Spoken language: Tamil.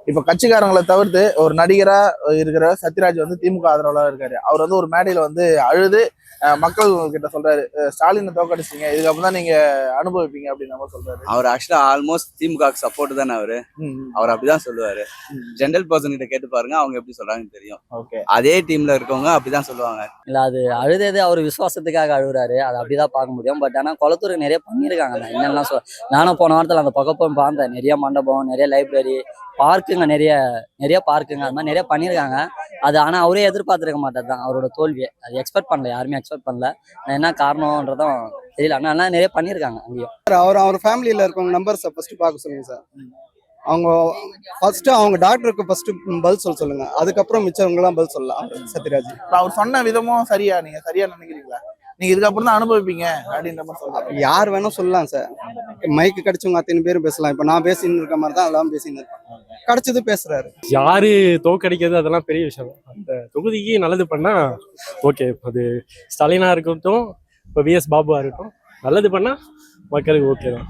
இப்ப கட்சிக்காரங்களை தவிர்த்து ஒரு நடிகரா இருக்கிற சத்யராஜ் வந்து திமுக ஆதரவாளர் இருக்காரு. அவர் வந்து ஒரு மேடையில வந்து அழுது மக்கள் கிட்ட சொல்றாரு, ஸ்டாலினை தோக்கடிச்சிங்க, இதுக்கப்புறம் தான் நீங்க அனுபவிப்பீங்க அப்படின்னு நம்ம சொல்றாரு. அவர் ஆக்சுவலா ஆல்மோஸ்ட் திமுக சப்போர்ட் தானே அவரு. அவர் அப்படிதான் சொல்லுவாரு. ஜெனரல் பர்சன் கிட்ட கேட்டு பாருங்க, அவங்க எப்படி சொல்றாங்கன்னு தெரியும். அதே டீம்ல இருக்கவங்க அப்படிதான் சொல்லுவாங்க. இல்ல அது அழுதது அவர் விசுவாசத்துக்காக அழுகுறாரு, அது அப்படிதான் பார்க்க முடியும். பட் ஆனா குளத்தூருக்கு நிறைய பண்ணியிருக்காங்க. என்னெல்லாம் நானும் போன வாரத்தில் அந்த பக்கம் பார்த்தேன். நிறைய மண்டபம், நிறைய லைப்ரரி, பார்க்குங்க, நிறைய பார்க்குங்க, அது மாதிரி நிறைய பண்ணியிருக்காங்க. அது ஆனால் அவரே எதிர்பார்த்துருக்க மாட்டார் தான் அவரோட தோல்வியை. அது எக்ஸ்பெக்ட் பண்ணல, யாருமே எக்ஸ்பெக்ட் பண்ணல. என்ன காரணம்ன்றதும் தெரியல. ஆனால் நிறைய பண்ணியிருக்காங்க அங்கேயும். அவர் ஃபேமிலியில் இருக்கவங்க நம்பர்ஸை ஃபர்ஸ்ட் பார்க்க சொல்லுங்க சார். அவங்க ஃபர்ஸ்ட் அவங்க டாக்டருக்கு ஃபர்ஸ்ட் பதில் சொல்லுங்க, அதுக்கப்புறம் மிச்சவங்கலாம் பதில் சொல்லலாம். சத்யராஜ் அவர் சொன்ன விதமும் சரியா, நீங்க சரியா நினைக்கிறீங்களா? நீங்க இதுக்கப்புறம் தான் அனுபவிப்பீங்க அப்படின்ற மாதிரி சொல்றாங்க. யார் வேணும் சொல்லலாம் சார். மைக்கு கிடைச்சவங்க அத்தனை பேரும் பேசலாம். இப்ப நான் பேசின்னு இருக்க மாதிரி தான் எல்லாம் பேசின்னு இருக்கேன். கிடைச்சது பேசுறாரு. யாரு தோக்கடிக்கிறது அதெல்லாம் பெரிய விஷயம். அந்த தொகுதிக்கு நல்லது பண்ணா ஓகே. அது ஸ்டாலினா இருக்கட்டும், இப்போ விஎஸ் பாபுவா இருக்கட்டும், நல்லது பண்ணா மக்களுக்கு ஓகே தான்.